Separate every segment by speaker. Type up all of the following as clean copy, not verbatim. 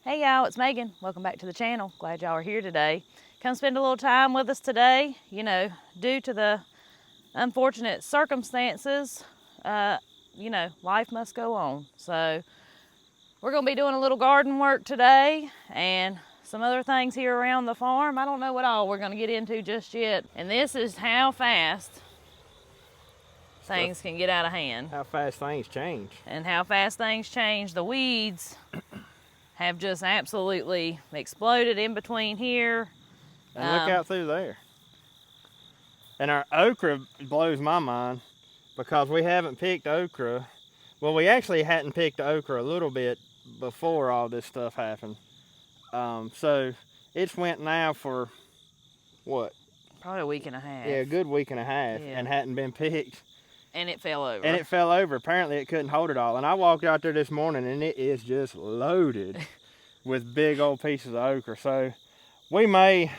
Speaker 1: Hey y'all, it's Megan. Welcome back to the channel. Glad y'all are here today. Come spend a little time with us today. You know, due to the unfortunate circumstances, life must go on. So we're gonna be doing a little garden work today and some other things here around the farm. I don't know what all we're gonna get into just yet. And this is how fast things can get out of hand.
Speaker 2: How fast things change.
Speaker 1: And how fast things change. The weeds have just absolutely exploded in between here.
Speaker 2: And look out through there. And our okra blows my mind because we haven't picked okra. Well, we actually hadn't picked okra a little bit before all this stuff happened. So it's went now for what?
Speaker 1: Probably a week and a half.
Speaker 2: Yeah, a good week and a half,
Speaker 1: Yeah.
Speaker 2: and hadn't been picked.
Speaker 1: And it fell over.
Speaker 2: And it fell over. Apparently it couldn't hold it all. And I walked out there this morning and it is just loaded with big old pieces of okra. So we might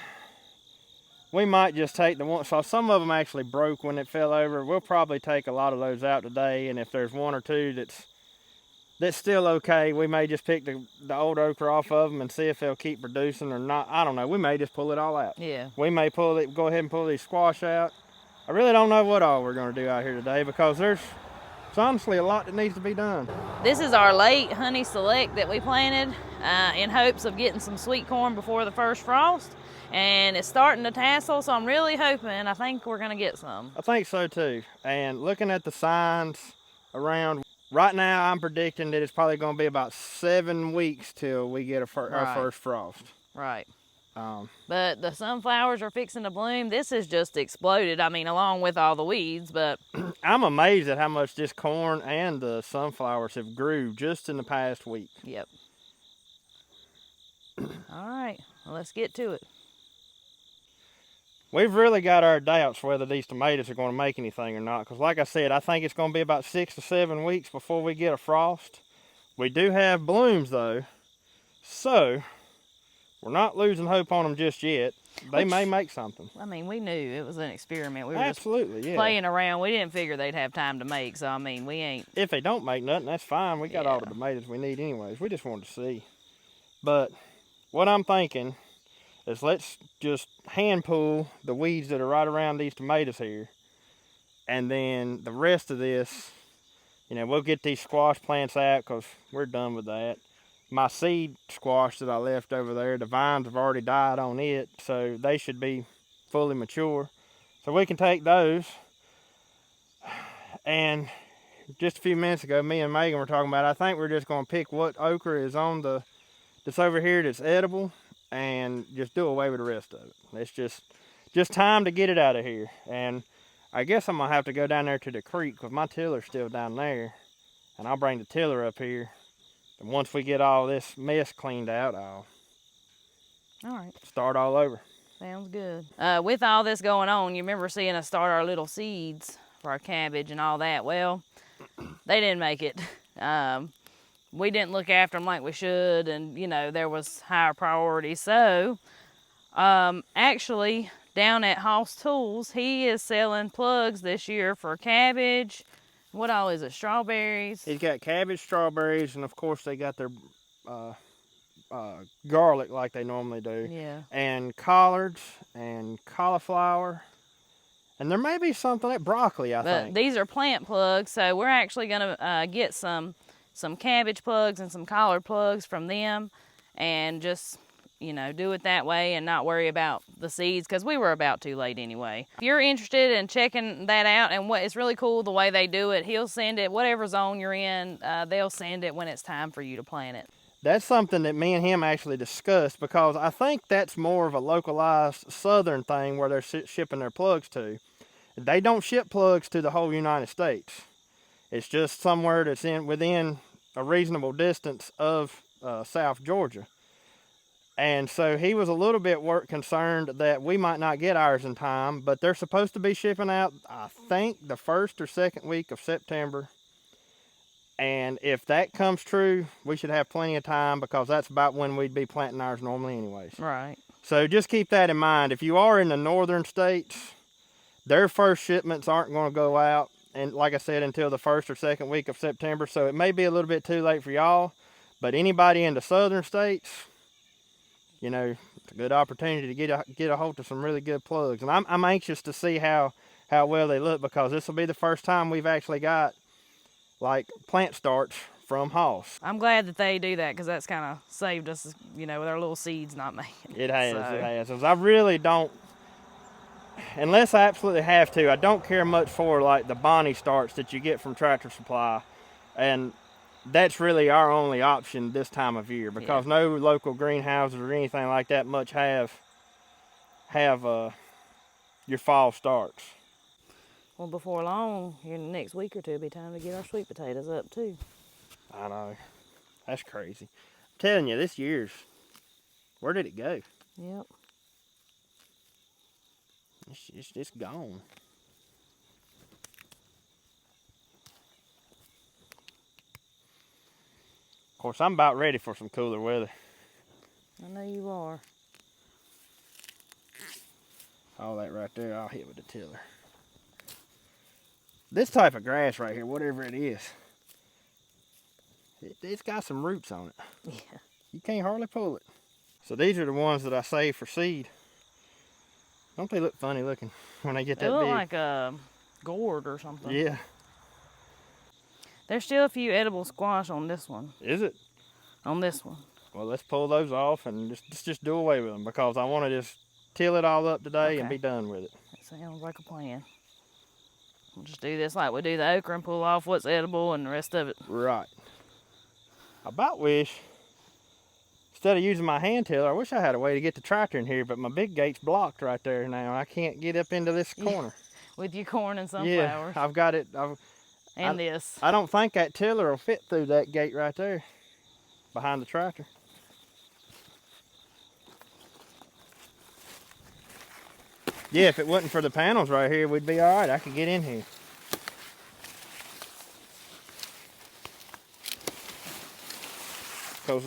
Speaker 2: just take the one. So some of them actually broke when it fell over. We'll probably take a lot of those out today. And if there's one or two that's still okay, we may just pick the old okra off of them and see if they'll keep producing or not. I don't know. We may just pull it all out.
Speaker 1: Yeah.
Speaker 2: We may go ahead and pull these squash out. I really don't know what all we're going to do out here today because there's honestly a lot that needs to be done.
Speaker 1: This is our late honey select that we planted in hopes of getting some sweet corn before the first frost. And it's starting to tassel, so I'm really hoping, I think we're going to get some.
Speaker 2: I think so too. And looking at the signs around, right now I'm predicting that it's probably going to be about 7 weeks till we get our first frost.
Speaker 1: Right. But the sunflowers are fixing to bloom. This has just exploded. I mean, along with all the weeds, but
Speaker 2: I'm amazed at how much this corn and the sunflowers have grew just in the past week.
Speaker 1: Yep. All right, well, let's get to it.
Speaker 2: We've really got our doubts whether these tomatoes are going to make anything or not, because like I said, I think it's going to be about 6 to 7 weeks before we get a frost. We do have blooms though, so we're not losing hope on them just yet. They may make something.
Speaker 1: I mean, we knew it was an experiment. We were
Speaker 2: absolutely
Speaker 1: just playing around. We didn't figure they'd have time to make, so I mean, we ain't.
Speaker 2: If they don't make nothing, that's fine. We got all the tomatoes we need anyways. We just wanted to see. But what I'm thinking is let's just hand pull the weeds that are right around these tomatoes here. And then the rest of this, we'll get these squash plants out because we're done with that. My seed squash that I left over there, the vines have already died on it, so they should be fully mature. So we can take those. And just a few minutes ago, me and Megan were talking about, I think we're just going to pick what okra is on that's over here that's edible and just do away with the rest of it. It's just time to get it out of here. And I guess I'm going to have to go down there to the creek because my tiller's still down there. And I'll bring the tiller up here. And once we get all this mess cleaned out, I'll start all over.
Speaker 1: Sounds good. With all this going on, you remember seeing us start our little seeds for our cabbage and all that. Well, they didn't make it. We didn't look after them like we should, and there was higher priority. So actually down at Hoss Tools, he is selling plugs this year for cabbage. What all is it? Strawberries?
Speaker 2: He's got cabbage, strawberries, and of course they got their garlic like they normally do.
Speaker 1: Yeah.
Speaker 2: And collards and cauliflower. And there may be something like broccoli, I think.
Speaker 1: These are plant plugs, so we're actually going to get some cabbage plugs and some collard plugs from them and just do it that way and not worry about the seeds because we were about too late anyway. If you're interested in checking that out, and it's really cool the way they do it, he'll send it, whatever zone you're in, they'll send it when it's time for you to plant it.
Speaker 2: That's something that me and him actually discussed because I think that's more of a localized southern thing where they're shipping their plugs to. They don't ship plugs to the whole United States. It's just somewhere that's within a reasonable distance of South Georgia. And so he was a little bit concerned that we might not get ours in time, but they're supposed to be shipping out, I think, the first or second week of September. And if that comes true, we should have plenty of time because that's about when we'd be planting ours normally anyways.
Speaker 1: Right.
Speaker 2: So just keep that in mind. If you are in the northern states, their first shipments aren't going to go out, and like I said, until the first or second week of September. So it may be a little bit too late for y'all, But anybody in the southern states, you know, it's a good opportunity to get a hold of some really good plugs. And I'm anxious to see how well they look, because this will be the first time we've actually got like plant starts from Hoss.
Speaker 1: I'm glad that they do that, because that's kind of saved us, you know, with our little seeds not making.
Speaker 2: It has, it has. 'Cause I really don't, unless I absolutely have to, I don't care much for like the Bonnie starts that you get from Tractor Supply. And that's really our only option this time of year, because no local greenhouses or anything like that much have your fall starts.
Speaker 1: Well, before long, here in the next week or two, it'll be time to get our sweet potatoes up too.
Speaker 2: I know. That's crazy. I'm telling you, this year's, where did it go?
Speaker 1: Yep.
Speaker 2: It's gone. Of course, I'm about ready for some cooler weather.
Speaker 1: I know you are.
Speaker 2: All that right there, I'll hit with the tiller. This type of grass right here, whatever it is, it's got some roots on it.
Speaker 1: Yeah.
Speaker 2: You can't hardly pull it. So these are the ones that I saved for seed. Don't they look funny looking when they get that big?
Speaker 1: They look like a gourd or something.
Speaker 2: Yeah.
Speaker 1: There's still a few edible squash on this one.
Speaker 2: Is it?
Speaker 1: On this one.
Speaker 2: Well, let's pull those off and just do away with them, because I want to just till it all up today and be done with it.
Speaker 1: That sounds like a plan. We'll just do this like we do the okra and pull off what's edible and the rest of it.
Speaker 2: Right. I about wish, instead of using my hand tiller, I wish I had a way to get the tractor in here, but my big gate's blocked right there now. I can't get up into this corner.
Speaker 1: With your corn and sunflowers.
Speaker 2: Yeah, I've got it.
Speaker 1: This.
Speaker 2: I don't think that tiller will fit through that gate right there behind the tractor. Yeah, if it wasn't for the panels right here, we'd be all right. I could get in here. Because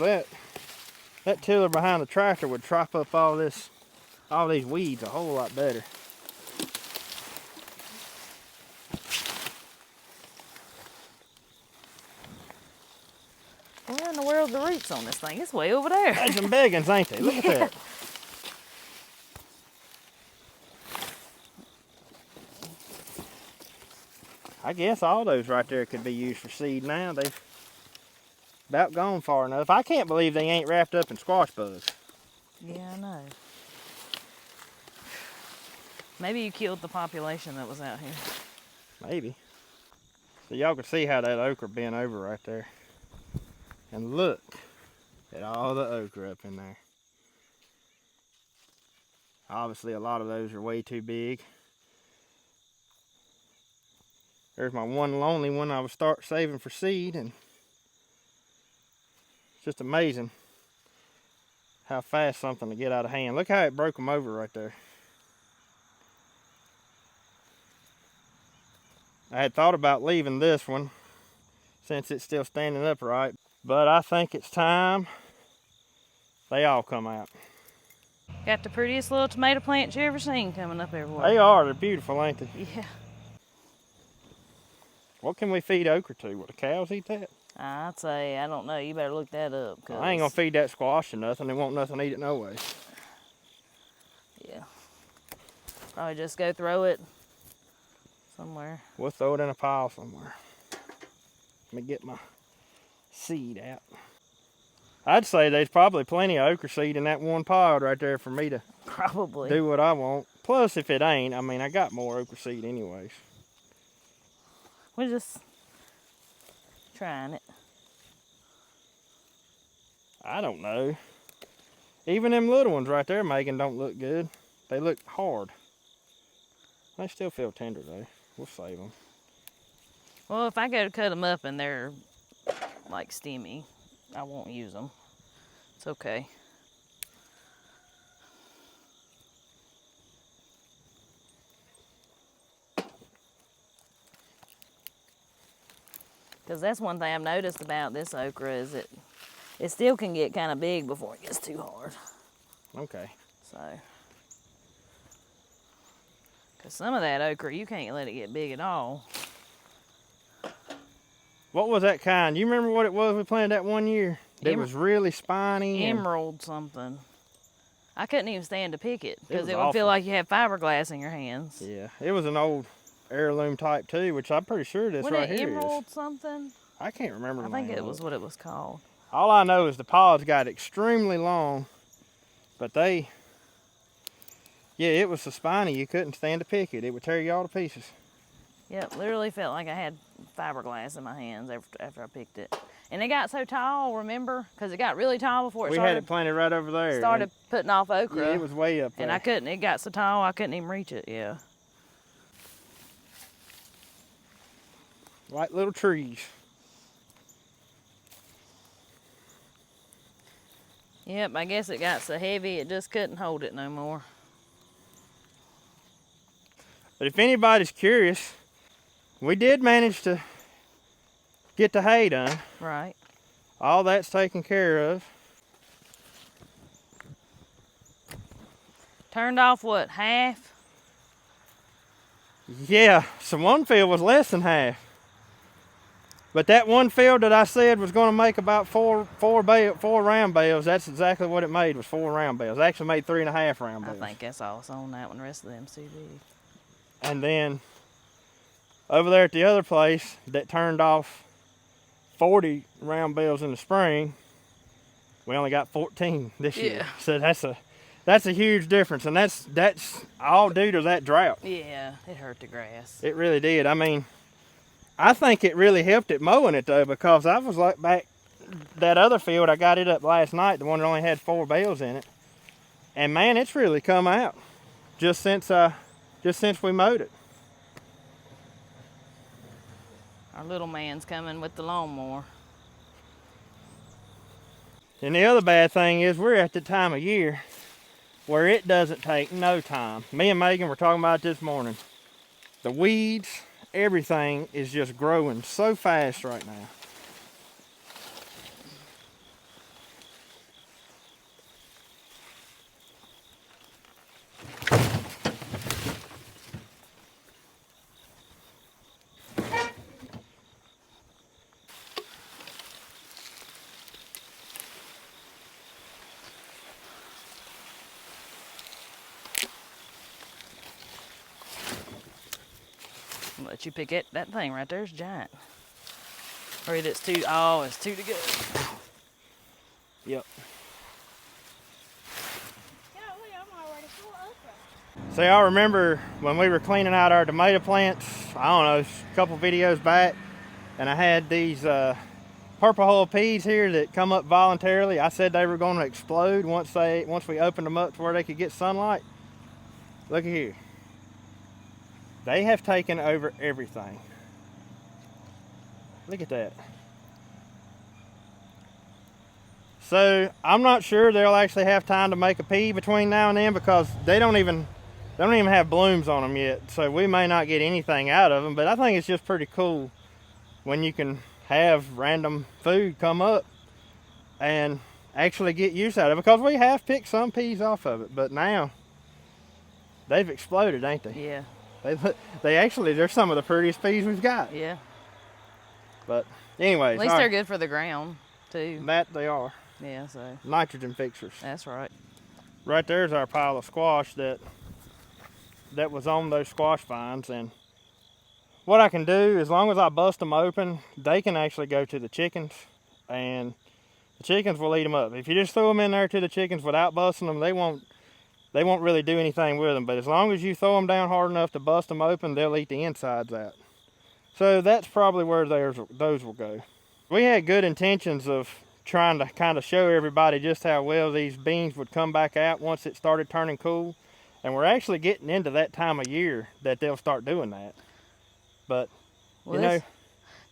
Speaker 2: that tiller behind the tractor would trap up all these weeds a whole lot better.
Speaker 1: Where in the world are the roots on this thing? It's way over there.
Speaker 2: There's some big ones, ain't they? Look at that. I guess all those right there could be used for seed now. They've about gone far enough. I can't believe they ain't wrapped up in squash bugs.
Speaker 1: Yeah, I know. Maybe you killed the population that was out here.
Speaker 2: Maybe. So y'all can see how that okra bent over right there. And look at all the okra up in there. Obviously a lot of those are way too big. There's my one and only one I would start saving for seed, and it's just amazing how fast something will get out of hand. Look how it broke them over right there. I had thought about leaving this one since it's still standing upright, but I think it's time they all come out.
Speaker 1: Got the prettiest little tomato plants you ever seen coming up everywhere.
Speaker 2: They are. They're beautiful, ain't they?
Speaker 1: Yeah.
Speaker 2: What can we feed okra to? Will the cows eat that?
Speaker 1: I'd say, I don't know. You better look that up.
Speaker 2: I ain't gonna feed that squash or nothing. They won't nothing to eat it no way.
Speaker 1: Yeah. Probably just go throw it somewhere.
Speaker 2: We'll throw it in a pile somewhere. Let me get my seed out. I'd say there's probably plenty of okra seed in that one pod right there for me to
Speaker 1: probably
Speaker 2: do what I want. Plus, if it ain't, I mean, I got more okra seed anyways.
Speaker 1: We're just trying it.
Speaker 2: I don't know. Even them little ones right there, Megan, don't look good. They look hard. They still feel tender though. We'll save them.
Speaker 1: Well, if I go to cut them up and they're like steamy, I won't use them. It's okay. Because that's one thing I've noticed about this okra is it still can get kind of big before it gets too hard.
Speaker 2: Okay.
Speaker 1: So, because some of that okra, you can't let it get big at all.
Speaker 2: What was that kind? You remember what it was we planted that one year? It was really spiny.
Speaker 1: Emerald something. I couldn't even stand to pick it because it would
Speaker 2: awful.
Speaker 1: feel like you had fiberglass in your hands.
Speaker 2: Yeah, it was an old heirloom type too, which I'm pretty sure this right here is.
Speaker 1: Emerald something?
Speaker 2: I can't remember the
Speaker 1: I think
Speaker 2: name
Speaker 1: it
Speaker 2: of
Speaker 1: was what it was called.
Speaker 2: All I know is the pods got extremely long, but yeah, it was so spiny you couldn't stand to pick it. It would tear you all to pieces.
Speaker 1: Yep, literally felt like I had fiberglass in my hands after I picked it. And it got so tall, remember? Because it got really tall before it
Speaker 2: We had it planted right over there.
Speaker 1: started putting off okra.
Speaker 2: Yeah, it was way up there.
Speaker 1: And it got so tall I couldn't even reach it, yeah.
Speaker 2: Like little trees.
Speaker 1: Yep, I guess it got so heavy it just couldn't hold it no more.
Speaker 2: But if anybody's curious, we did manage to get the hay done.
Speaker 1: Right.
Speaker 2: All that's taken care of.
Speaker 1: Turned off what, half?
Speaker 2: Yeah, so one field was less than half. But that one field that I said was going to make about four round bales, that's exactly what it made, was 4 round bales. It actually made 3.5 round bales.
Speaker 1: I think that's all it's on that one. The rest of them too big.
Speaker 2: And then over there at the other place that turned off 40 round bales in the spring, we only got 14 this year. So that's a huge difference, and that's all due to that drought.
Speaker 1: Yeah, it hurt the grass.
Speaker 2: It really did. I mean, I think it really helped it mowing it though, because I was like back that other field, I got it up last night, the one that only had 4 bales in it, and man, it's really come out just since we mowed it.
Speaker 1: Our little man's coming with the lawnmower.
Speaker 2: And the other bad thing is we're at the time of year where it doesn't take no time. Me and Megan were talking about it this morning. The weeds, everything is just growing so fast right now.
Speaker 1: I'll let you pick it. That thing right there is giant. Or it's too, oh, it's too to go.
Speaker 2: Yep.
Speaker 3: Golly, I'm already full of okra.
Speaker 2: So y'all remember when we were cleaning out our tomato plants, I don't know, a couple videos back, and I had these purple hull peas here that come up voluntarily. I said they were going to explode once we opened them up to where they could get sunlight. Look at here. They have taken over everything. Look at that. So I'm not sure they'll actually have time to make a pea between now and then, because they don't even have blooms on them yet. So we may not get anything out of them, but I think it's just pretty cool when you can have random food come up and actually get use out of it, because we have picked some peas off of it, but now they've exploded, ain't they?
Speaker 1: Yeah.
Speaker 2: They're some of the prettiest peas we've got.
Speaker 1: Yeah.
Speaker 2: But anyways,
Speaker 1: At least they're good for the ground too.
Speaker 2: That they are.
Speaker 1: Yeah, so.
Speaker 2: Nitrogen fixers.
Speaker 1: That's right.
Speaker 2: Right there's our pile of squash that was on those squash vines, and what I can do, as long as I bust them open, they can actually go to the chickens, and the chickens will eat them up. If you just throw them in there to the chickens without busting them, they won't really do anything with them. But as long as you throw them down hard enough to bust them open, they'll eat the insides out. So that's probably where those will go. We had good intentions of trying to kind of show everybody just how well these beans would come back out once it started turning cool. And we're actually getting into that time of year that they'll start doing that. But,
Speaker 1: Well,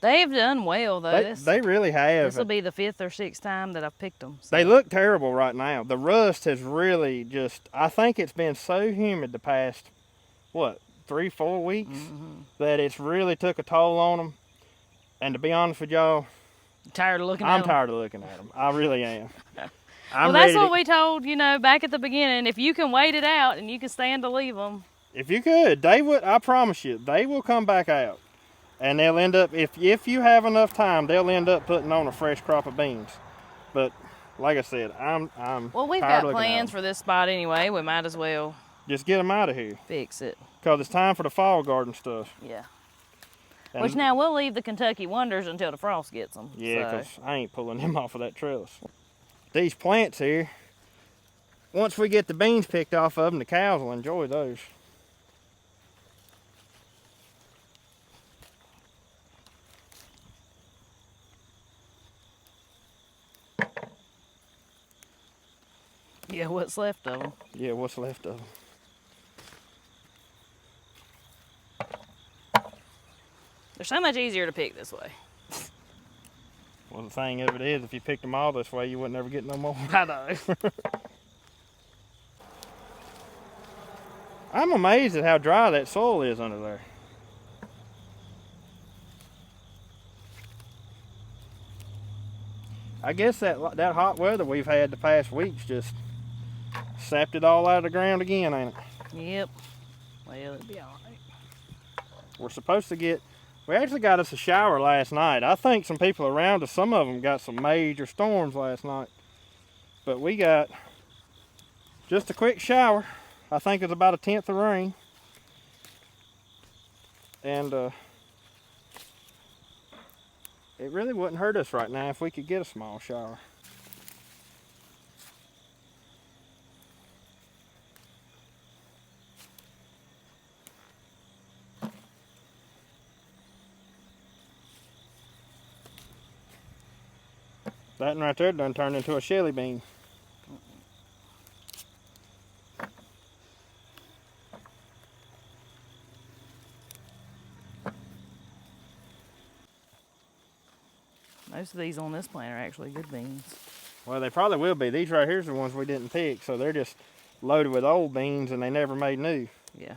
Speaker 1: they've done well though.
Speaker 2: They really have.
Speaker 1: This will be the 5th or 6th time that I've picked them. So.
Speaker 2: They look terrible right now. The rust has really just, I think it's been so humid the past, 3-4 weeks, that it's really took a toll on them. And to be honest with y'all,
Speaker 1: Tired of looking at
Speaker 2: I'm
Speaker 1: them?
Speaker 2: tired of looking at them. I really am.
Speaker 1: Well, that's what we told, back at the beginning. If you can wait it out and you can stand to leave them.
Speaker 2: If you could, I promise you, they will come back out. And they'll end up, if you have enough time, they'll end up putting on a fresh crop of beans. But like I said, I'm
Speaker 1: Well, we've
Speaker 2: tired
Speaker 1: got
Speaker 2: of looking at
Speaker 1: plans
Speaker 2: 'em.
Speaker 1: for this spot anyway. We might as well
Speaker 2: Just get them out of here.
Speaker 1: fix it.
Speaker 2: Because it's time for the fall garden stuff.
Speaker 1: Yeah.
Speaker 2: And
Speaker 1: Which now we'll leave the Kentucky Wonders until the frost gets them.
Speaker 2: yeah,
Speaker 1: so.
Speaker 2: because I ain't pulling them off of that trellis. These plants here, once we get the beans picked off of them, the cows will enjoy those.
Speaker 1: Yeah, what's left of them.
Speaker 2: Yeah, what's left of them.
Speaker 1: They're so much easier to pick this way.
Speaker 2: Well, the thing of it is, if you picked them all this way, you wouldn't ever get no more.
Speaker 1: I know.
Speaker 2: I'm amazed at how dry that soil is under there. I guess that hot weather we've had the past weeks just sapped it all out of the ground again, ain't it?
Speaker 1: Yep. Well, it'll be all right.
Speaker 2: We're supposed to get, we actually got us a shower last night. I think some people around us, some of them got some major storms last night. But we got just a quick shower. I think it's about a tenth of rain. And it really wouldn't hurt us right now if we could get a small shower. That one right there done turned into a Shelly bean.
Speaker 1: Most of these on this plant are actually good beans.
Speaker 2: Well, they probably will be. These right here's the ones we didn't pick, so they're just loaded with old beans and they never made new.
Speaker 1: Yeah.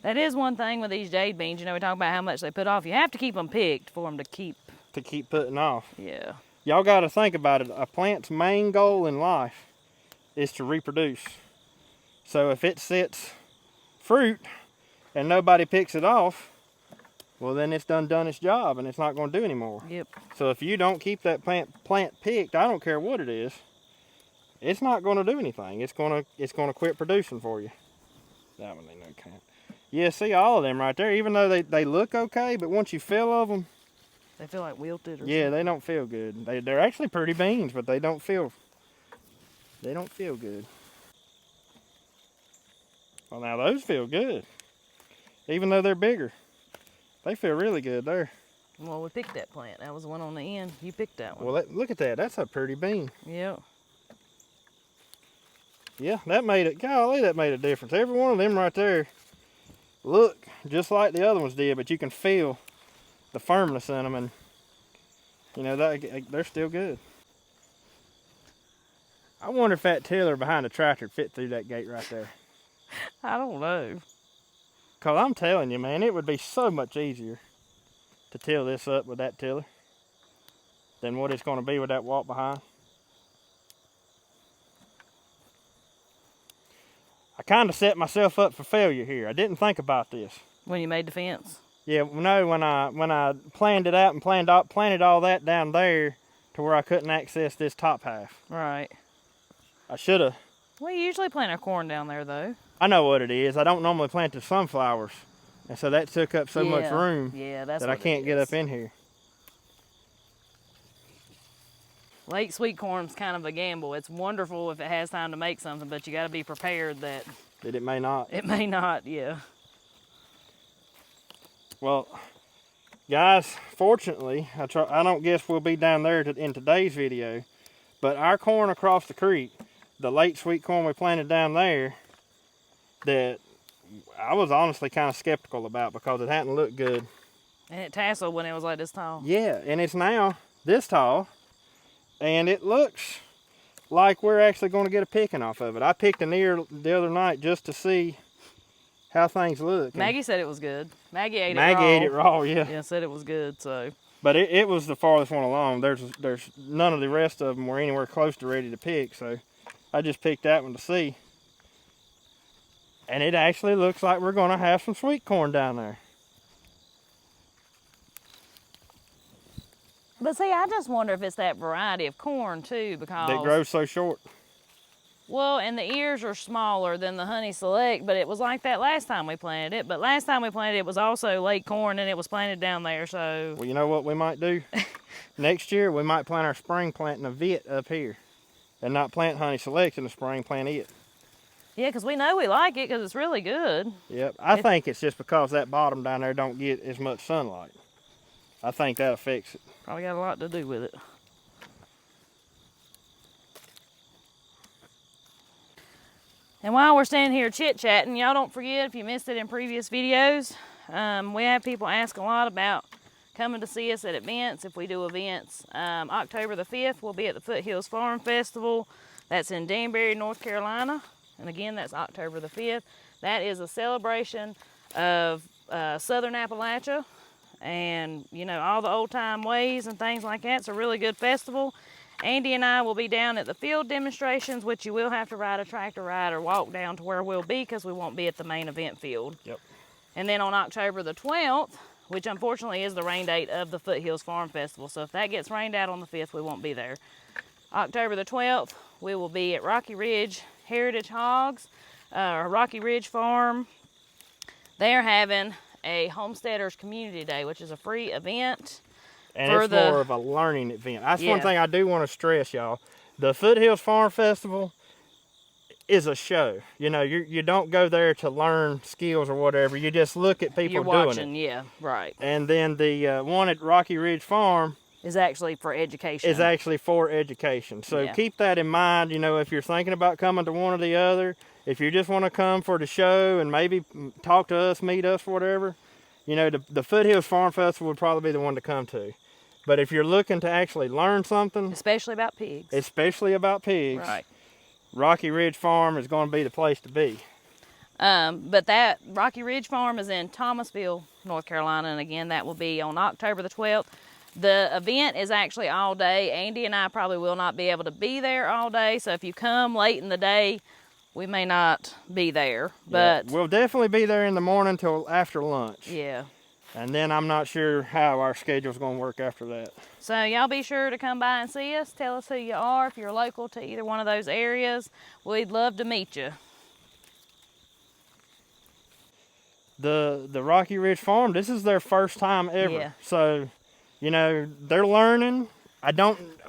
Speaker 1: That is one thing with these jade beans. You know, we talk about how much they put off. You have to keep them picked for them to keep.
Speaker 2: To keep putting off.
Speaker 1: Yeah.
Speaker 2: Y'all got to think about it. A plant's main goal in life is to reproduce. So if it sits fruit and nobody picks it off, well then it's done its job and it's not going to do anymore.
Speaker 1: Yep.
Speaker 2: So if you don't keep that plant picked, I don't care what it is, it's not going to do anything. It's going to quit producing for you. That one ain't no count. Yeah, see all of them right there. Even though they look okay, but once you feel of them,
Speaker 1: they feel like wilted or
Speaker 2: yeah,
Speaker 1: something.
Speaker 2: they don't feel good. They're actually pretty beans, but they don't feel good. Well, now those feel good, even though they're bigger. They feel really good there.
Speaker 1: Well, we picked that plant. That was the one on the end. You picked that one.
Speaker 2: Well, look at that. That's a pretty bean.
Speaker 1: Yep.
Speaker 2: Yeah, that made it. Golly, that made a difference. Every one of them right there look just like the other ones did, but you can feel the firmness in them, and you know they're still good. I wonder if that tiller behind the tractor fit through that gate right there.
Speaker 1: I don't know.
Speaker 2: Cause I'm telling you, man, it would be so much easier to till this up with that tiller than what it's going to be with that walk behind. I kind of set myself up for failure here. I didn't think about this.
Speaker 1: When you made the fence?
Speaker 2: Yeah, no, when I planned it out and planted all that down there to where I couldn't access this top half.
Speaker 1: Right.
Speaker 2: I should have.
Speaker 1: We usually plant our corn down there, though.
Speaker 2: I know what it is. I don't normally plant the sunflowers, and so that took up so much room
Speaker 1: that
Speaker 2: I can't get up in here.
Speaker 1: Late sweet corn's kind of a gamble. It's wonderful if it has time to make something, but you got to be prepared that
Speaker 2: It may not.
Speaker 1: it may not. Yeah.
Speaker 2: Well, guys, fortunately, I don't guess we'll be down there in today's video, but our corn across the creek, the late sweet corn we planted down there, that I was honestly kind of skeptical about because it hadn't looked good.
Speaker 1: And it tasseled when it was like this tall.
Speaker 2: Yeah, and it's now this tall, and it looks like we're actually going to get a picking off of it. I picked an ear the other night just to see how things look.
Speaker 1: Maggie said it was good. Maggie ate
Speaker 2: it raw, yeah.
Speaker 1: Yeah, said it was good, so.
Speaker 2: But it was the farthest one along. There's none of the rest of them were anywhere close to ready to pick, so I just picked that one to see. And it actually looks like we're going to have some sweet corn down there.
Speaker 1: But see, I just wonder if it's that variety of corn too, because
Speaker 2: That grows so short.
Speaker 1: well, and the ears are smaller than the Honey Select, but it was like that last time we planted it. But last time we planted it was also late corn, and it was planted down there, so.
Speaker 2: Well, you know what we might do? Next year, we might plant our spring planting a vet up here. And not plant Honey Select in the spring, plant it.
Speaker 1: Yeah, because we know we like it because it's really good.
Speaker 2: Yep, I think it's just because that bottom down there don't get as much sunlight. I think that affects it.
Speaker 1: Probably got a lot to do with it. And while we're standing here chit-chatting, y'all don't forget, if you missed it in previous videos, we have people ask a lot about coming to see us at events, if we do events. October the 5th, we'll be at the Foothills Farm Festival. That's in Danbury, North Carolina. And again, that's October the 5th. That is a celebration of Southern Appalachia and, you know, all the old-time ways and things like that. It's a really good festival. Andy and I will be down at the field demonstrations, which you will have to ride a tractor ride or walk down to where we'll be because we won't be at the main event field.
Speaker 2: Yep.
Speaker 1: And then on October the 12th, which unfortunately is the rain date of the Foothills Farm Festival, so if that gets rained out on the 5th, we won't be there. October the 12th, we will be at Rocky Ridge Heritage Hogs, Rocky Ridge Farm. They're having a Homesteaders Community Day, which is a free event.
Speaker 2: And it's more of a learning event. That's one thing I do want to stress, y'all. The Foothills Farm Festival is a show. You know, you don't go there to learn skills or whatever. You just look at people doing it.
Speaker 1: Yeah, right.
Speaker 2: And then the one at Rocky Ridge Farm
Speaker 1: is actually for education.
Speaker 2: Is actually for education. So keep that in mind. You know, if you're thinking about coming to one or the other, if you just want to come for the show and maybe talk to us, meet us, whatever, you know, the Foothills Farm Festival would probably be the one to come to. But if you're looking to actually learn something,
Speaker 1: especially about pigs,
Speaker 2: right, Rocky Ridge Farm is going to be the place to be.
Speaker 1: But that Rocky Ridge Farm is in Thomasville, North Carolina, and again, that will be on October the 12th. The event is actually all day. Andy and I probably will not be able to be there all day, so if you come late in the day, we may not be there. But
Speaker 2: we'll definitely be there in the morning till after lunch.
Speaker 1: Yeah.
Speaker 2: And then I'm not sure how our schedule's going to work after that.
Speaker 1: So y'all be sure to come by and see us. Tell us who you are. If you're local to either one of those areas, we'd love to meet you.
Speaker 2: The Rocky Ridge Farm, this is their first time ever. Yeah. So, you know, they're learning.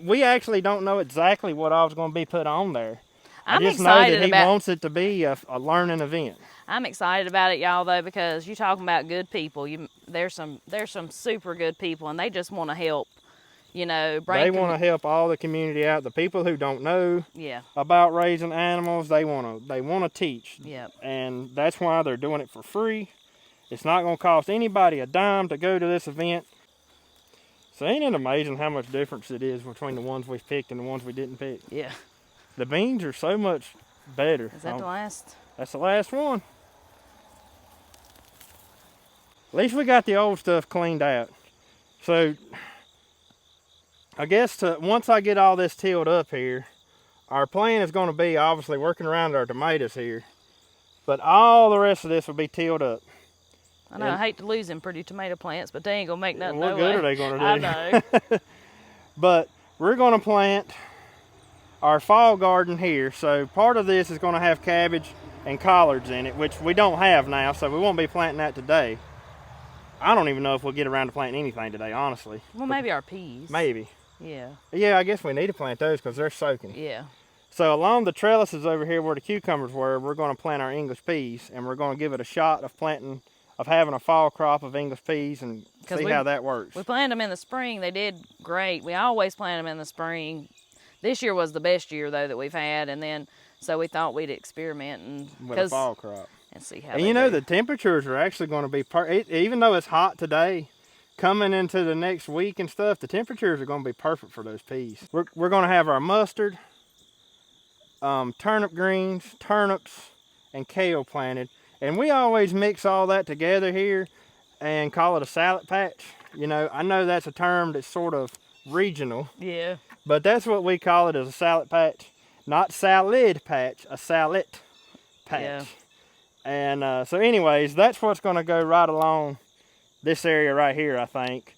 Speaker 2: We actually don't know exactly what all's going to be put on there. I just know that he wants it to be a learning event.
Speaker 1: I'm excited about it, y'all, though, because you're talking about good people. There's some super good people, and they just want to help. You know,
Speaker 2: they want to help all the community out. The people who don't know about raising animals, they want to teach.
Speaker 1: Yeah.
Speaker 2: And that's why they're doing it for free. It's not going to cost anybody a dime to go to this event. So ain't it amazing how much difference it is between the ones we picked and the ones we didn't pick?
Speaker 1: Yeah.
Speaker 2: The beans are so much better.
Speaker 1: Is that the last?
Speaker 2: That's the last one. At least we got the old stuff cleaned out. So I guess once I get all this tilled up here, our plan is going to be obviously working around our tomatoes here, but all the rest of this will be tilled up.
Speaker 1: I know, I hate to lose them pretty tomato plants, but they ain't going to make nothing.
Speaker 2: What good are they going to do?
Speaker 1: I know.
Speaker 2: But we're going to plant our fall garden here. So part of this is going to have cabbage and collards in it, which we don't have now, so we won't be planting that today. I don't even know if we'll get around to planting anything today, honestly.
Speaker 1: Well, maybe our peas.
Speaker 2: Maybe.
Speaker 1: Yeah.
Speaker 2: Yeah, I guess we need to plant those because they're soaking.
Speaker 1: Yeah.
Speaker 2: So along the trellises over here where the cucumbers were, we're going to plant our English peas, and we're going to give it a shot of having a fall crop of English peas and see how that works.
Speaker 1: We planted them in the spring. They did great. We always plant them in the spring. This year was the best year, though, that we've had, and then so we thought we'd experiment
Speaker 2: with a fall crop.
Speaker 1: And see how.
Speaker 2: And you know, the temperatures are actually going to be, even though it's hot today, coming into the next week and stuff, the temperatures are going to be perfect for those peas. We're going to have our mustard, turnip greens, turnips, and kale planted. And we always mix all that together here and call it a salad patch. You know, I know that's a term that's sort of regional.
Speaker 1: Yeah.
Speaker 2: But that's what we call it, as a salad patch. Not salad patch, a salad patch.
Speaker 1: Yeah.
Speaker 2: And so anyways, that's what's going to go right along this area right here, I think.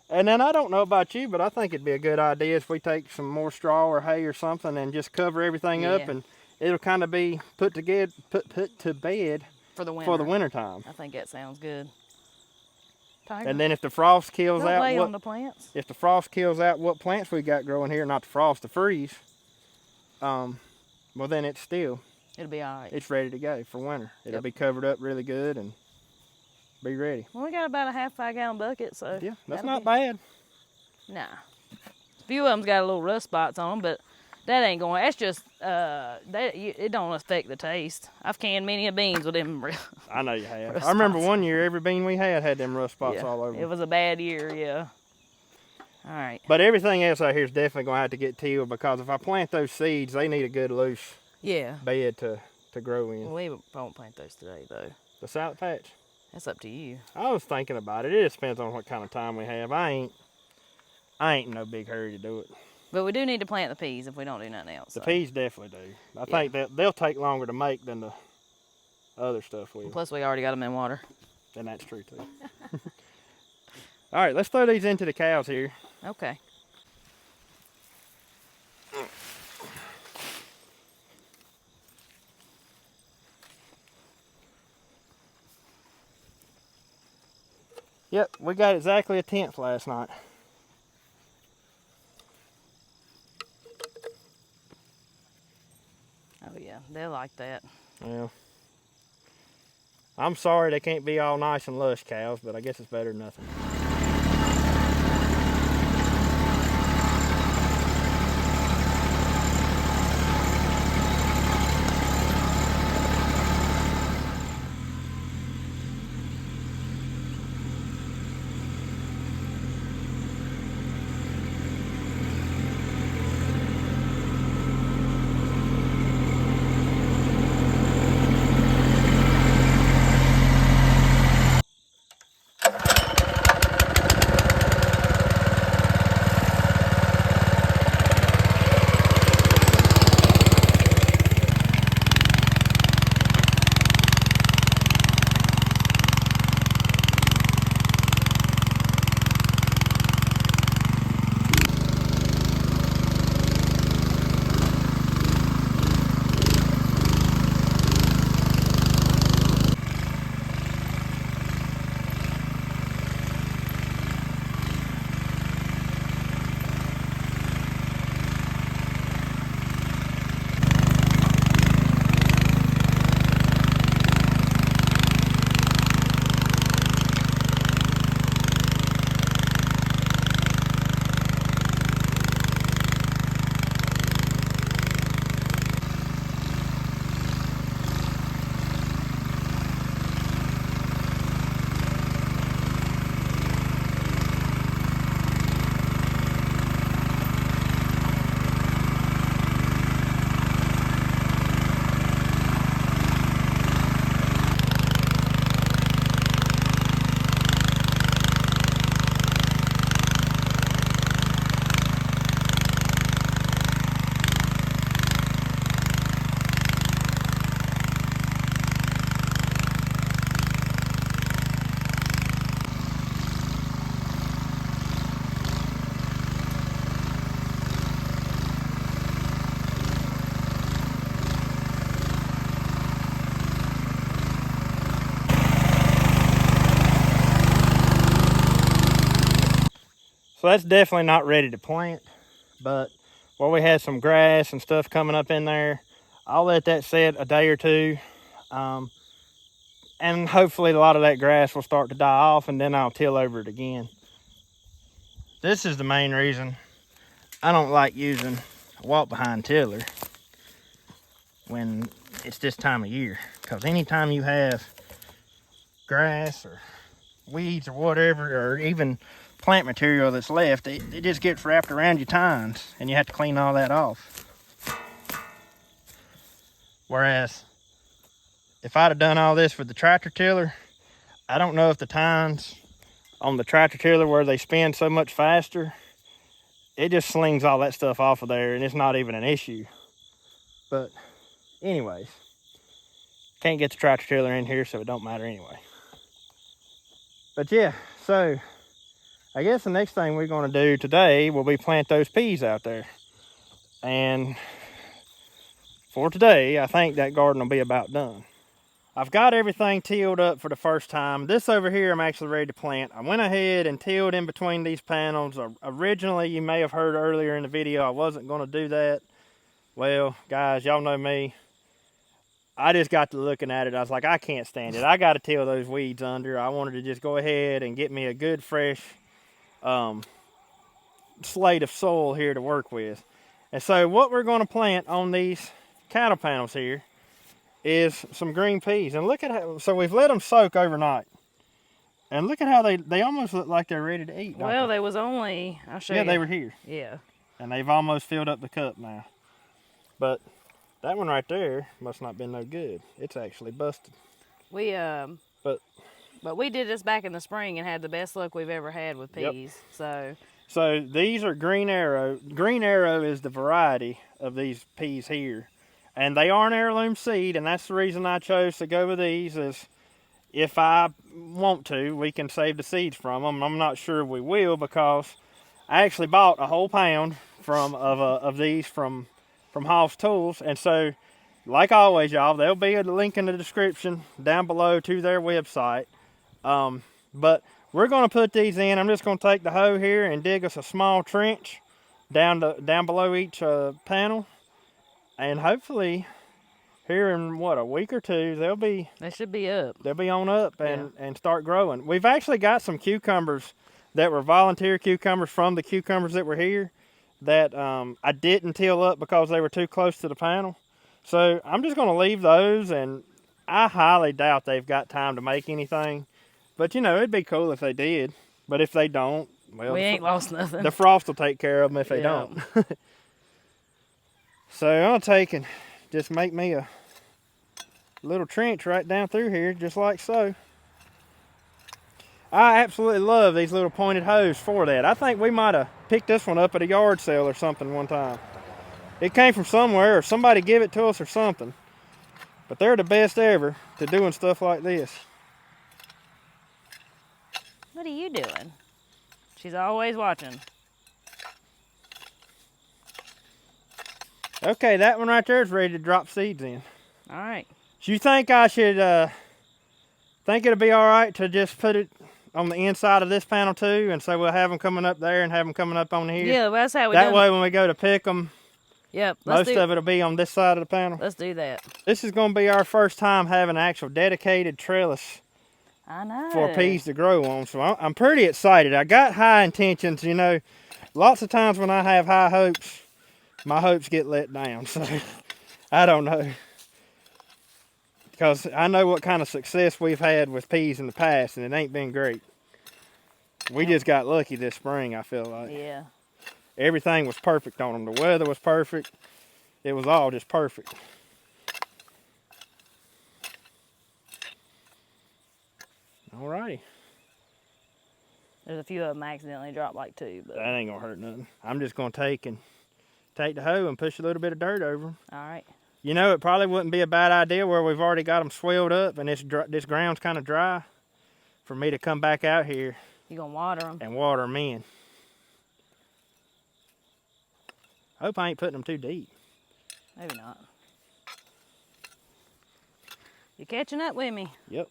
Speaker 2: And then I don't know about you, but I think it'd be a good idea if we take some more straw or hay or something and just cover everything up,
Speaker 1: Yeah.
Speaker 2: and it'll kind of be put to bed
Speaker 1: For the winter.
Speaker 2: for the winter time.
Speaker 1: I think that sounds good. Tiger,
Speaker 2: And then if the frost kills
Speaker 1: don't
Speaker 2: out
Speaker 1: lay on
Speaker 2: what
Speaker 1: the plants.
Speaker 2: if the frost kills out what plants we got growing here, not the frost, the freeze, well then
Speaker 1: It'll be all right.
Speaker 2: it's ready to go for winter. It'll
Speaker 1: Yep.
Speaker 2: be covered up really good and be ready.
Speaker 1: Well, we got about a half 5 gallon bucket, so
Speaker 2: Yeah, that's
Speaker 1: that'll
Speaker 2: not
Speaker 1: be-
Speaker 2: bad.
Speaker 1: Nah. A few of them's got a little rust spots on them, but that ain't going. That's just it don't affect the taste. I've canned many a beans with them.
Speaker 2: I know you have.
Speaker 1: Rust
Speaker 2: I remember
Speaker 1: spots.
Speaker 2: one year every bean we had them rust spots all over.
Speaker 1: It was a bad year, yeah. All right.
Speaker 2: But everything else out here is definitely going to have to get tilled, because if I plant those seeds, they need a good loose
Speaker 1: Yeah.
Speaker 2: bed to grow in.
Speaker 1: Well, we won't plant those today, though.
Speaker 2: The salad patch.
Speaker 1: That's up to you.
Speaker 2: I was thinking about it. It just depends on what kind of time we have. I ain't in no big hurry to do it.
Speaker 1: But we do need to plant the peas if we don't do nothing else.
Speaker 2: The
Speaker 1: so.
Speaker 2: peas definitely do. I think that they'll take longer to make than the other stuff will.
Speaker 1: Plus, we already got them in water.
Speaker 2: And that's true too. All right, let's throw these into the cows here.
Speaker 1: Okay.
Speaker 2: Yep, we got exactly a 10th last night.
Speaker 1: Oh, yeah. They're like that.
Speaker 2: Yeah. I'm sorry they can't be all nice and lush cows, but I guess it's better than nothing. So that's definitely not ready to plant, but where we had some grass and stuff coming up in there, I'll let that sit a day or two. And hopefully a lot of that grass will start to die off, and then I'll till over it again. This is the main reason I don't like using a walk behind tiller when it's this time of year, because anytime you have grass or weeds or whatever, or even plant material that's left, it just gets wrapped around your tines and you have to clean all that off. Whereas if I'd have done all this with the tractor tiller, I don't know if the tines on the tractor tiller, where they spin so much faster, it just slings all that stuff off of there and it's not even an issue. But anyways, can't get the tractor tiller in here, so it don't matter anyway. But yeah, so I guess the next thing we're going to do today will be plant those peas out there. And for today, I think that garden will be about done. I've got everything tilled up for the first time. This over here I'm actually ready to plant. I went ahead and tilled in between these panels. Originally, you may have heard earlier in the video, I wasn't going to do that. Well, guys, y'all know me. I just got to looking at it. I was like, I can't stand it. I got to till those weeds under. I wanted to just go ahead and get me a good fresh slate of soil here to work with. And so what we're going to plant on these cattle panels here is some green peas. And look at how, so we've let them soak overnight. And look at how they almost look like they're ready to eat.
Speaker 1: Well, they was only, I'll show you.
Speaker 2: Yeah, they were here.
Speaker 1: Yeah.
Speaker 2: And they've almost filled up the cup now. But that one right there must not been no good. It's actually busted.
Speaker 1: We but we did this back in the spring and had the best luck we've ever had with peas. Yep.
Speaker 2: So these are Green Arrow. Green Arrow is the variety of these peas here. And they are an heirloom seed, and that's the reason I chose to go with these. Is if I want to, we can save the seeds from them. I'm not sure we will, because I actually bought a whole pound of these from Hoff's Tools. And so, like always, y'all, there'll be a link in the description down below to their website. But we're going to put these in. I'm just going to take the hoe here and dig us a small trench down below each panel. And hopefully, here in what, a week or two, they
Speaker 1: should be up.
Speaker 2: They'll be on up and start growing. We've actually got some cucumbers that were volunteer cucumbers from the cucumbers that were here that I didn't till up because they were too close to the panel. So I'm just going to leave those, and I highly doubt they've got time to make anything. But you know, it'd be cool if they did. But if they don't, well,
Speaker 1: we ain't lost nothing.
Speaker 2: The frost will take care of them if they don't. So I'll take and just make me a little trench right down through here, just like so. I absolutely love these little pointed hoes for that. I think we might have picked this one up at a yard sale or something one time. It came from somewhere, or somebody gave it to us or something. But they're the best ever to doing stuff like this.
Speaker 1: What are you doing? She's always watching.
Speaker 2: Okay, that one right there is ready to drop seeds in.
Speaker 1: All right.
Speaker 2: Do you think I should, think it'll be all right to just put it on the inside of this panel too, and so we'll have them coming up there and have them coming up on here?
Speaker 1: Yeah, well, that's how we
Speaker 2: do it. That way when we go to pick them,
Speaker 1: yep,
Speaker 2: most of it will be on this side of the panel.
Speaker 1: Let's do that.
Speaker 2: This is going to be our first time having an actual dedicated trellis for peas to grow on, so I'm pretty excited. I got high intentions, you know. Lots of times when I have high hopes, my hopes get let down, so I don't know. Because I know what kind of success we've had with peas in the past, and it ain't been great. We just got lucky this spring, I feel like.
Speaker 1: Yeah.
Speaker 2: Everything was perfect on them. The weather was perfect. It was all just perfect. Alrighty.
Speaker 1: There's a few of them I accidentally dropped like two. But
Speaker 2: that ain't going to hurt nothing. I'm just going to take the hoe and push a little bit of dirt over them.
Speaker 1: All right.
Speaker 2: You know, it probably wouldn't be a bad idea where we've already got them swelled up and this ground's kind of dry for me to come back out here.
Speaker 1: You gonna water them?
Speaker 2: And water them in. Hope I ain't putting them too deep.
Speaker 1: Maybe not. You catching up with me?
Speaker 2: Yep.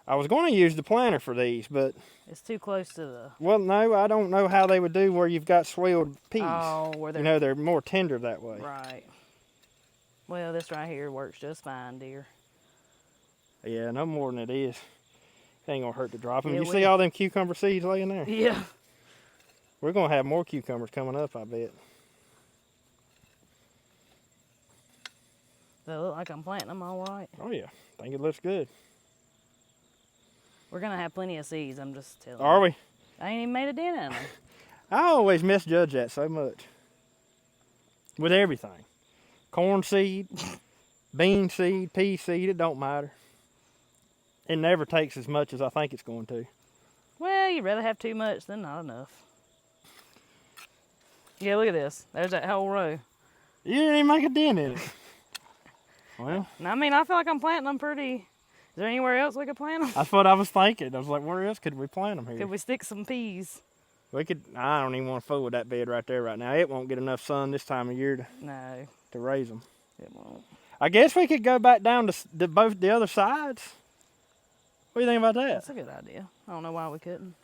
Speaker 2: I was going to use the planter for these, but
Speaker 1: it's too close to the...
Speaker 2: Well, no, I don't know how they would do where you've got swelled peas.
Speaker 1: Oh, where they're...
Speaker 2: You know, they're more tender that way.
Speaker 1: Right. Well, this right here works just fine, dear.
Speaker 2: Yeah, no more than it is. It ain't going to hurt to drop them.
Speaker 1: Yeah,
Speaker 2: you see all them cucumber seeds laying there?
Speaker 1: Yeah.
Speaker 2: We're going to have more cucumbers coming up, I bet.
Speaker 1: They look like I'm planting them all right.
Speaker 2: Oh, yeah. I think it looks good.
Speaker 1: We're going to have plenty of seeds, I'm just telling you.
Speaker 2: Are we?
Speaker 1: I ain't even made a dent in them.
Speaker 2: I always misjudge that so much. With everything. Corn seed, bean seed, pea seed, it don't matter. It never takes as much as I think it's going to.
Speaker 1: Well, you'd rather have too much than not enough. Yeah, look at this. There's that whole row.
Speaker 2: You didn't even make a dent in it. Well.
Speaker 1: I mean, I feel like I'm planting them pretty... there anywhere else we could plant them?
Speaker 2: That's what I was thinking. I was like, where else could we plant them here?
Speaker 1: Could we stick some peas?
Speaker 2: We could. I don't even want to fool with that bed right there right now. It won't get enough sun this time of year
Speaker 1: No,
Speaker 2: to raise them.
Speaker 1: it won't.
Speaker 2: I guess we could go back down to both the other sides. What do you think about that?
Speaker 1: That's a good idea. I don't know why we couldn't.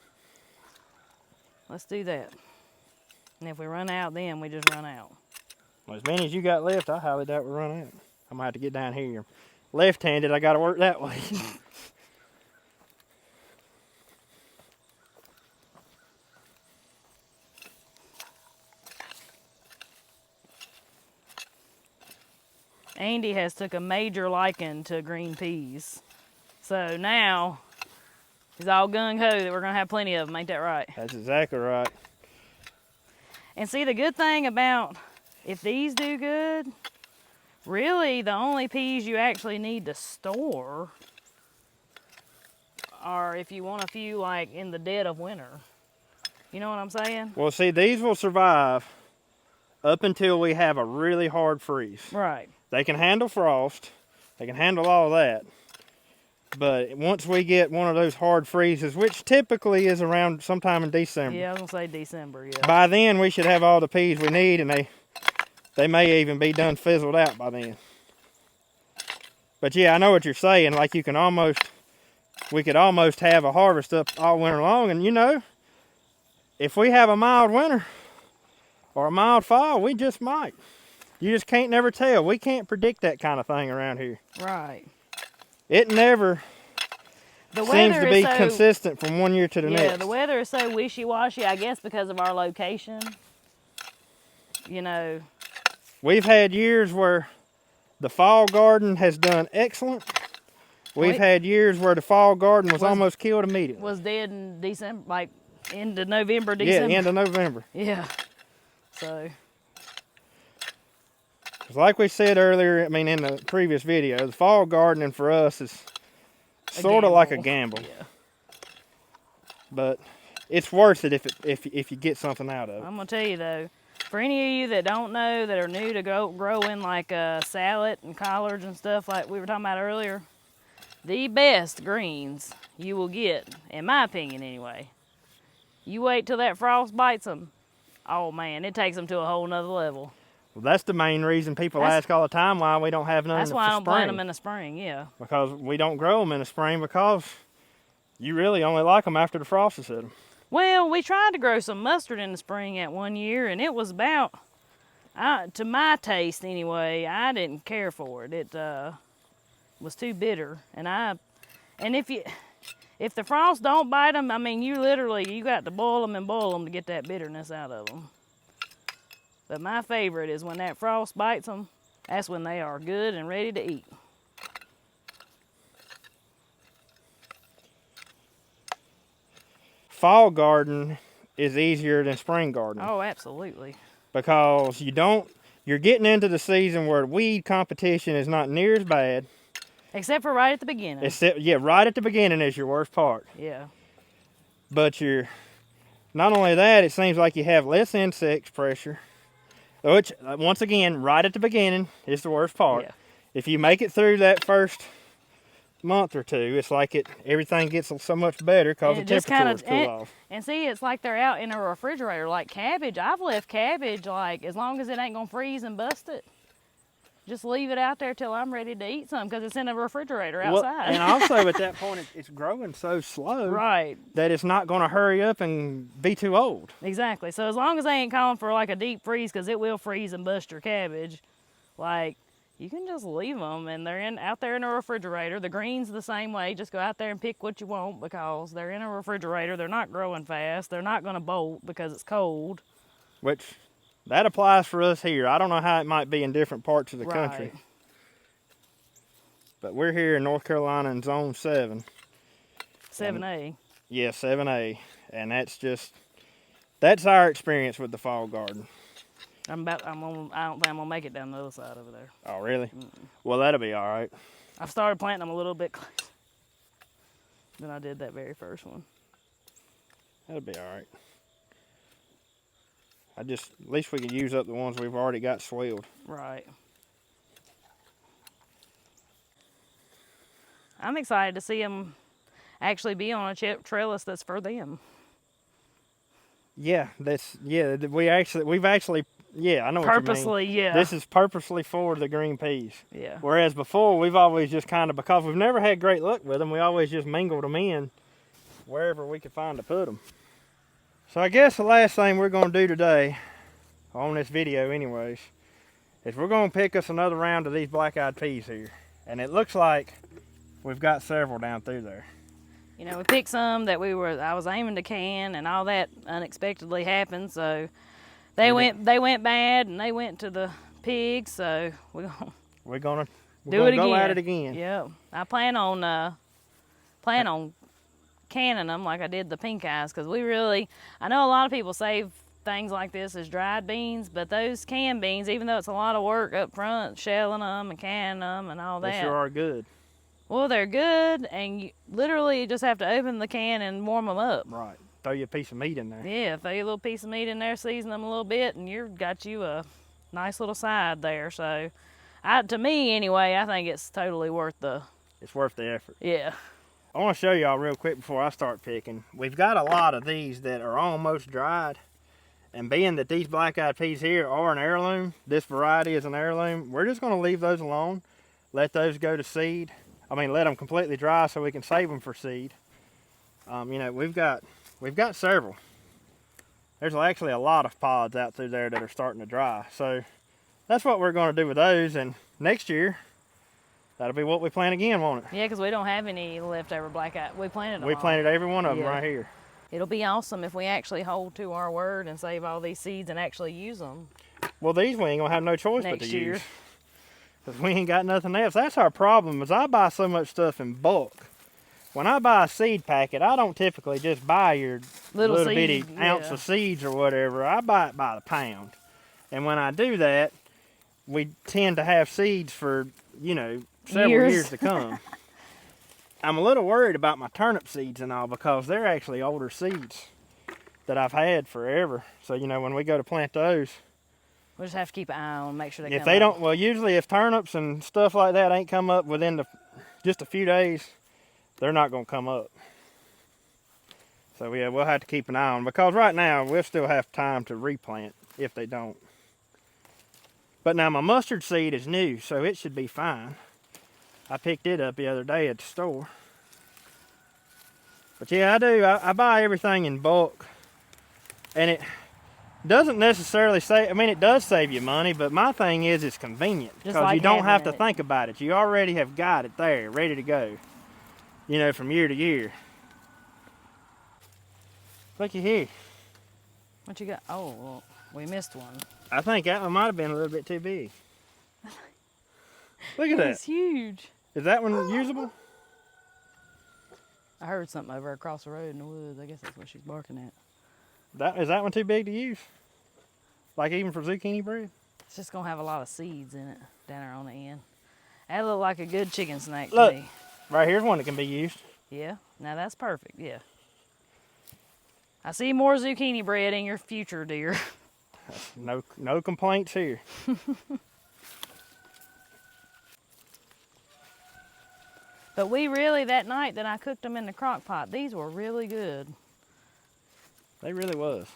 Speaker 1: Let's do that. And if we run out, then we just run out.
Speaker 2: Well, as many as you got left, I highly doubt we run out. I'm gonna have to get down here. Left-handed, I gotta work that way.
Speaker 1: Andy has took a major liking to green peas. So now he's all gung-ho that we're gonna have plenty of them, ain't that right?
Speaker 2: That's exactly right.
Speaker 1: And see, the good thing about if these do good, really the only peas you actually need to store are if you want a few like in the dead of winter. You know what I'm saying?
Speaker 2: Well, see, these will survive up until we have a really hard freeze.
Speaker 1: Right.
Speaker 2: They can handle frost. They can handle all that. But once we get one of those hard freezes, which typically is around sometime in December.
Speaker 1: Yeah, I was gonna say December, yeah.
Speaker 2: By then, we should have all the peas we need, and they may even be done fizzled out by then. But yeah, I know what you're saying. Like we could almost have a harvest up all winter long. And you know, if we have a mild winter or a mild fall, we just might. You just can't never tell. We can't predict that kind of thing around here.
Speaker 1: Right.
Speaker 2: It never seems to be consistent from one year to the next.
Speaker 1: Yeah, the weather is so wishy-washy, I guess because of our location. You know.
Speaker 2: We've had years where the fall garden has done excellent. We've had years where the fall garden was almost killed immediately.
Speaker 1: Was dead in December, like end of November, December.
Speaker 2: Yeah, end of November.
Speaker 1: Yeah. So.
Speaker 2: Like we said earlier, I mean in the previous video, the fall gardening for us is sort of like a gamble.
Speaker 1: Yeah.
Speaker 2: But it's worth it if you get something out of it.
Speaker 1: I'm gonna tell you though, for any of you that don't know, that are new to growing like salad and collards and stuff like we were talking about earlier, the best greens you will get, in my opinion anyway, you wait till that frost bites them. Oh man, it takes them to a whole nother level.
Speaker 2: Well, that's the main reason people ask all the time why we don't have none in the spring.
Speaker 1: That's why I don't plant them in the spring, yeah.
Speaker 2: Because we don't grow them in the spring because you really only like them after the frost has hit them.
Speaker 1: Well, we tried to grow some mustard in the spring at one year, and it was about, to my taste anyway, I didn't care for it. It was too bitter, and if the frost don't bite them, I mean, you got to boil them and boil them to get that bitterness out of them. But my favorite is when that frost bites them, that's when they are good and ready to eat.
Speaker 2: Fall garden is easier than spring gardening.
Speaker 1: Oh, absolutely.
Speaker 2: Because you're getting into the season where weed competition is not near as bad.
Speaker 1: Except for right at the beginning.
Speaker 2: Right at the beginning is your worst part.
Speaker 1: Yeah.
Speaker 2: But not only that, it seems like you have less insect pressure. Which, once again, right at the beginning is the worst part.
Speaker 1: Yeah.
Speaker 2: If you make it through that first month or two, it's like everything gets so much better because the temperature will cool off.
Speaker 1: And see, it's like they're out in a refrigerator. Like cabbage, I've left cabbage like as long as it ain't gonna freeze and bust it. Just leave it out there till I'm ready to eat some because it's in a refrigerator outside.
Speaker 2: Well, and also at that point, it's growing so slow
Speaker 1: right.
Speaker 2: that it's not going to hurry up and be too old.
Speaker 1: Exactly. So as long as they ain't calling for like a deep freeze, because it will freeze and bust your cabbage, like you can just leave them and they're out there in a refrigerator. The greens the same way. Just go out there and pick what you want because they're in a refrigerator. They're not growing fast. They're not going to bolt because it's cold.
Speaker 2: Which... that applies for us here. I don't know how it might be in different parts of the country. But we're here in North Carolina in Zone 7.
Speaker 1: 7A.
Speaker 2: Yeah, 7A. And that's our experience with the fall garden.
Speaker 1: I don't think I'm gonna make it down the other side over there.
Speaker 2: Oh, really? Well, that'll be all right.
Speaker 1: I've started planting them a little bit closer than I did that very first one.
Speaker 2: That'll be all right. At least we can use up the ones we've already got swelled.
Speaker 1: Right. I'm excited to see them actually be on a trellis that's for them.
Speaker 2: Yeah, we've actually, yeah, I know what you mean.
Speaker 1: Purposely, yeah.
Speaker 2: This is purposely for the green peas.
Speaker 1: Yeah.
Speaker 2: Whereas before, we've always just kind of, because we've never had great luck with them, we always just mingled them in wherever we could find to put them. So I guess the last thing we're going to do today, on this video anyways, is we're going to pick us another round of these black-eyed peas here. And it looks like we've got several down through there.
Speaker 1: You know, we picked some that I was aiming to can, and all that unexpectedly happened. So they went bad, and they went to the pigs. So
Speaker 2: we're gonna
Speaker 1: do it again.
Speaker 2: Go at it again.
Speaker 1: Yeah, I plan on canning them like I did the pink eyes, because I know a lot of people save things like this as dried beans, but those canned beans, even though it's a lot of work up front, shelling them and canning them and all that.
Speaker 2: They sure are good.
Speaker 1: Well, they're good, and you literally just have to open the can and warm them up.
Speaker 2: Right. Throw you a piece of meat in there.
Speaker 1: Yeah, throw you a little piece of meat in there, season them a little bit, and you've got you a nice little side there. So, to me anyway, I think it's totally worth
Speaker 2: It's worth the effort.
Speaker 1: Yeah.
Speaker 2: I want to show y'all real quick before I start picking. We've got a lot of these that are almost dried. And being that these black-eyed peas here are an heirloom, this variety is an heirloom, we're just going to leave those alone. Let those go to seed. Let them completely dry so we can save them for seed. You know, we've got several. There's actually a lot of pods out through there that are starting to dry. So that's what we're going to do with those. And next year, that'll be what we plant again, won't it?
Speaker 1: Yeah, because we don't have any leftover black-eyed. We planted them.
Speaker 2: We planted every one of them right here.
Speaker 1: It'll be awesome if we actually hold to our word and save all these seeds and actually use them.
Speaker 2: Well, these we ain't going to have no choice but to
Speaker 1: next year.
Speaker 2: Use. Because we ain't got nothing else. That's our problem, is I buy so much stuff in bulk. When I buy a seed packet, I don't typically just buy your little bitty ounce of seeds or whatever. I buy it by the pound. And when I do that, we tend to have seeds for, you know, several years to come. I'm a little worried about my turnip seeds and all, because they're actually older seeds that I've had forever. So, you know, when we go to plant those,
Speaker 1: we'll just have to keep an eye on, make sure they
Speaker 2: if they don't, well, usually if turnips and stuff like that ain't come up within just a few days, they're not going to come up. So yeah, we'll have to keep an eye on, because right now we'll still have time to replant if they don't. But now my mustard seed is new, so it should be fine. I picked it up the other day at the store. But yeah, I do. I buy everything in bulk, and it doesn't necessarily save, it does save you money, but my thing is it's convenient, because you don't have to think about it. You already have got it there, ready to go, you know, from year to year. Looky here.
Speaker 1: What you got? Oh, well, we missed one.
Speaker 2: I think that one might have been a little bit too big. Look at that.
Speaker 1: It's huge.
Speaker 2: Is that one usable?
Speaker 1: I heard something over across the road in the woods. I guess that's what she's barking at.
Speaker 2: Is that one too big to use? Like even for zucchini bread?
Speaker 1: It's just going to have a lot of seeds in it down there on the end. That looked like a good chicken snack to
Speaker 2: Look,
Speaker 1: me.
Speaker 2: right here's one that can be used.
Speaker 1: Yeah, now that's perfect, yeah. I see more zucchini bread in your future, dear.
Speaker 2: No complaints here.
Speaker 1: But that night that I cooked them in the crock pot, these were really good.
Speaker 2: They really was.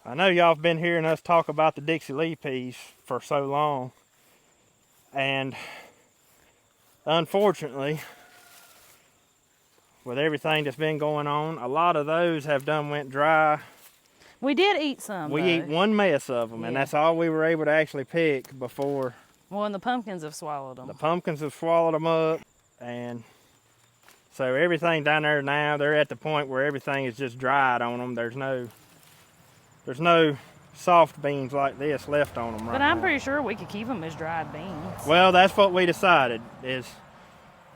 Speaker 2: I know y'all have been hearing us talk about the Dixie Lee peas for so long. And unfortunately, with everything that's been going on, a lot of those have went dry.
Speaker 1: We did eat some,
Speaker 2: We
Speaker 1: though.
Speaker 2: eat one mess of them, and that's all we were able to actually pick before.
Speaker 1: Well, and the pumpkins have swallowed them.
Speaker 2: The pumpkins have swallowed them up, and so everything down there now, they're at the point where everything is just dried on them. There's no soft beans like this left on them right now.
Speaker 1: But I'm pretty sure we could keep them as dried beans.
Speaker 2: Well, that's what we decided, is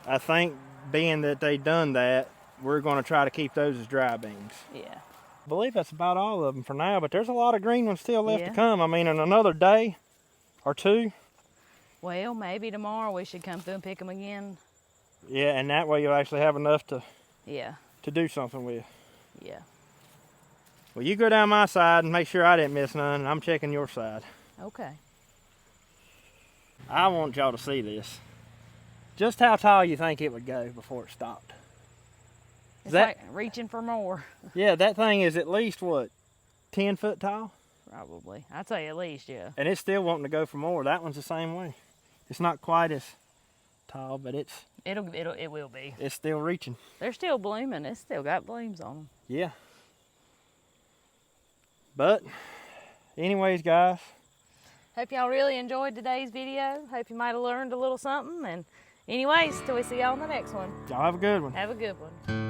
Speaker 2: I think being that they done that, we're going to try to keep those as dry beans.
Speaker 1: Yeah.
Speaker 2: I believe that's about all of them for now, but there's a lot of green ones still left to
Speaker 1: Yeah.
Speaker 2: come. In another day or two.
Speaker 1: Well, maybe tomorrow we should come through and pick them again.
Speaker 2: Yeah, and that way you'll actually have enough to do something with.
Speaker 1: Yeah.
Speaker 2: Well, you go down my side and make sure I didn't miss none, and I'm checking your side.
Speaker 1: Okay.
Speaker 2: I want y'all to see this. Just how tall you think it would go before it stopped.
Speaker 1: It's like reaching for more.
Speaker 2: Yeah, that thing is at least, what, 10 foot tall?
Speaker 1: Probably. I'd say at least, yeah.
Speaker 2: And it's still wanting to go for more. That one's the same way. It's not quite as tall, but it
Speaker 1: will be.
Speaker 2: It's still reaching.
Speaker 1: They're still blooming. It's still got blooms on them.
Speaker 2: Yeah. But, anyways, guys.
Speaker 1: Hope y'all really enjoyed today's video. Hope you might have learned a little something. And anyways, till we see y'all on the next one.
Speaker 2: Y'all have a good one.
Speaker 1: Have a good one.